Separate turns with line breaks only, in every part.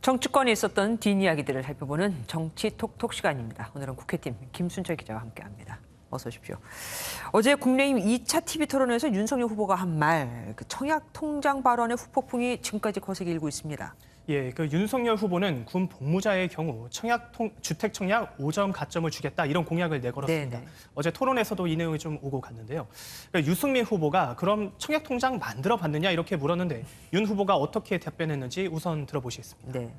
정치권에 있었던 뒷이야기들을 살펴보는 정치 톡톡 시간입니다. 오늘은 국회팀 김순철 기자와 함께합니다. 어서 오십시오. 어제 국민의힘 2차 TV 토론에서 윤석열 후보가 한 말, 청약 통장 발언의 후폭풍이 지금까지 거세게 일고 있습니다.
예, 윤석열 후보는 군 복무자의 경우 주택 청약 5점 가점을 주겠다 이런 공약을 내걸었습니다.
네네.
어제 토론에서도 이 내용이 좀 오고 갔는데요. 유승민 후보가 그럼 청약 통장 만들어 봤느냐 이렇게 물었는데 윤 후보가 어떻게 답변했는지 우선 들어보시겠습니다.
네.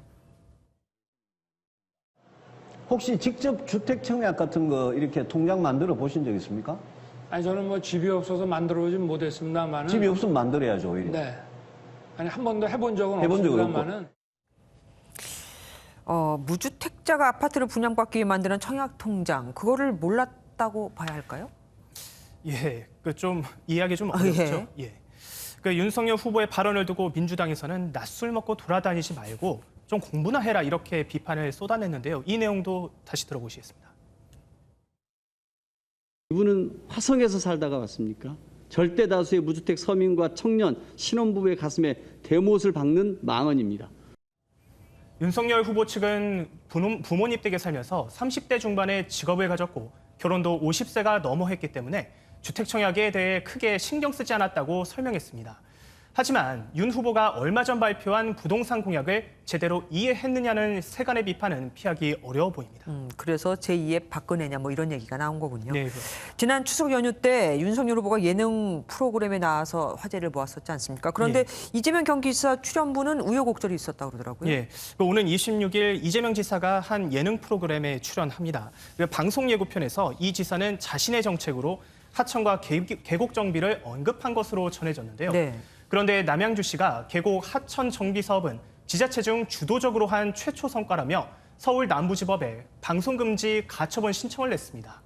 혹시 직접 주택 청약 같은 거 이렇게 통장 만들어 보신 적 있습니까?
아니 저는 뭐 집이 없어서 만들어보진 못했습니다만은.
집이 없으면 만들어야죠, 오히려.
네. 아니 한 번도 해본 적은
해본 적은
없습니다만은.
무주택자가 아파트를 분양받기 위해 만드는 청약 통장, 그거를 몰랐다고 봐야 할까요?
예, 좀 이해하기 좀 어렵죠. 예. 윤석열 후보의 발언을 두고 민주당에서는 낮술 먹고 돌아다니지 말고 좀 공부나 해라 이렇게 비판을 쏟아냈는데요. 이 내용도 다시 들어보시겠습니다.
이분은 화성에서 살다가 왔습니까? 절대 다수의 무주택 서민과 청년, 신혼부부의 가슴에 대못을 박는 망언입니다.
윤석열 후보 측은 부모님 댁에 살면서 30대 중반에 직업을 가졌고 결혼도 50세가 넘어 했기 때문에 주택 청약에 대해 크게 신경 쓰지 않았다고 설명했습니다. 하지만 윤 후보가 얼마 전 발표한 부동산 공약을 제대로 이해했느냐는 세간의 비판은 피하기 어려워 보입니다.
그래서 제2의 박근혜냐 뭐 이런 얘기가 나온 거군요.
네,
지난 추석 연휴 때 윤석열 후보가 예능 프로그램에 나와서 화제를 모았었지 않습니까? 그런데 이재명 경기지사 출연분은 우여곡절이 있었다고 그러더라고요.
예, 오는 26일 이재명 지사가 한 예능 프로그램에 출연합니다. 방송 예고편에서 이 지사는 자신의 정책으로 하천과 계곡 정비를 언급한 것으로 전해졌는데요.
네.
그런데 남양주시가 계곡 하천 정비 사업은 지자체 중 주도적으로 한 최초 성과라며 서울 남부지법에 방송금지 가처분 신청을 냈습니다.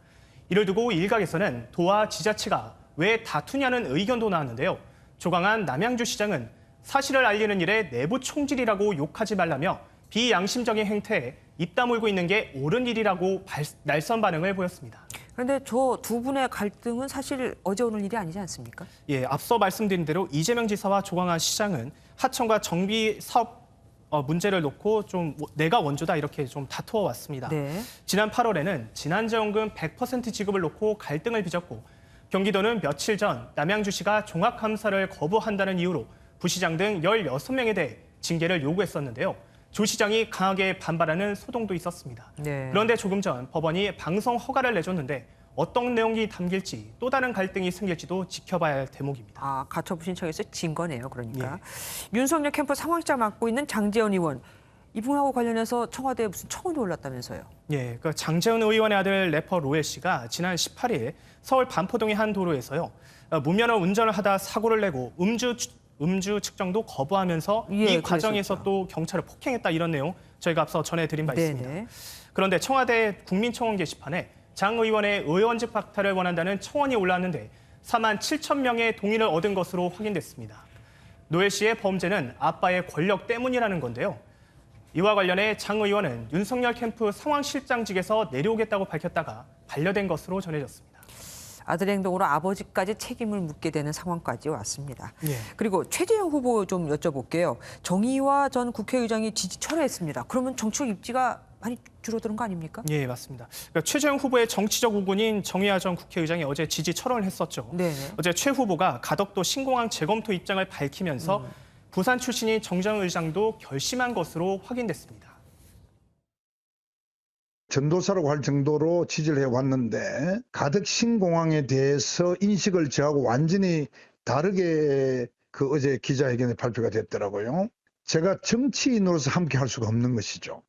이를 두고 일각에서는 도와 지자체가 왜 다투냐는 의견도 나왔는데요. 조광한 남양주시장은 사실을 알리는 일에 내부 총질이라고 욕하지 말라며 비양심적인 행태에 입 다물고 있는 게 옳은 일이라고 날선 반응을 보였습니다.
그런데 저 두 분의 갈등은 사실 어제 오늘 일이 아니지 않습니까?
예, 앞서 말씀드린 대로 이재명 지사와 조광한 시장은 하천과 정비 사업 문제를 놓고 좀 내가 원조다 이렇게 좀 다투어 왔습니다.
네.
지난 8월에는 지난지원금 100% 지급을 놓고 갈등을 빚었고 경기도는 며칠 전 남양주시가 종합감사를 거부한다는 이유로 부시장 등 16명에 대해 징계를 요구했었는데요. 조 시장이 강하게 반발하는 소동도 있었습니다.
네.
그런데 조금 전 법원이 방송 허가를 내줬는데 어떤 내용이 담길지 또 다른 갈등이 생길지도 지켜봐야 할 대목입니다.
가처분 신청에서 진 거네요, 그러니까.
예.
윤석열 캠프 상황실장 맡고 있는 장제원 의원, 이분하고 관련해서 청와대에 무슨 청원이 올랐다면서요?
예, 장제원 의원의 아들 래퍼 로엘 씨가 지난 18일 서울 반포동의 한 도로에서요. 무면허 운전을 하다 사고를 내고 음주 측정도 거부하면서 이 과정에서
그랬었죠.
또 경찰을 폭행했다 이런 내용 저희가 앞서 전해드린 바 있습니다.
네네.
그런데 청와대 국민청원 게시판에 장 의원의 의원직 박탈을 원한다는 청원이 올라왔는데 4만 7천 명의 동의를 얻은 것으로 확인됐습니다. 노엘 씨의 범죄는 아빠의 권력 때문이라는 건데요. 이와 관련해 장 의원은 윤석열 캠프 상황실장직에서 내려오겠다고 밝혔다가 반려된 것으로 전해졌습니다.
아들의 행동으로 아버지까지 책임을 묻게 되는 상황까지 왔습니다.
예.
그리고 최재형 후보 좀 여쭤볼게요. 정의화 전 국회의장이 지지 철회했습니다. 그러면 정치적 입지가 많이 줄어드는 거 아닙니까?
예, 맞습니다. 최재형 후보의 정치적 우군인 정의화 전 국회의장이 어제 지지 철회를 했었죠.
네네.
어제 최 후보가 가덕도 신공항 재검토 입장을 밝히면서 부산 출신인 정정 의장도 결심한 것으로 확인됐습니다.
전도사라고 할 정도로 지지를 해왔는데 가덕 신공항에 대해서 인식을 저하고 완전히 다르게 어제 기자회견에 발표가 됐더라고요. 제가 정치인으로서 함께 할 수가 없는 것이죠.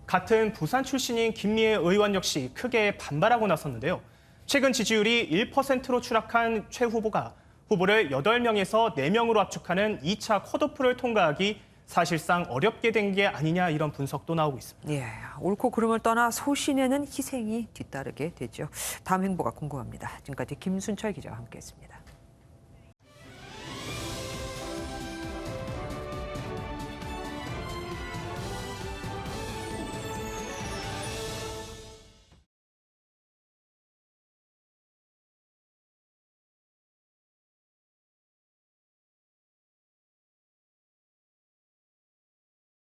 같은 부산 출신인 김미애 의원 역시 크게 반발하고 나섰는데요. 최근 지지율이 1%로 추락한 최 후보가 후보를 8명에서 4명으로 압축하는 2차 컷오프를 통과하기 사실상 어렵게 된 게 아니냐 이런 분석도 나오고 있습니다.
예, 옳고 그름을 떠나 소신에는 희생이 뒤따르게 되죠. 다음 행보가 궁금합니다. 지금까지 김순철 기자와 함께했습니다.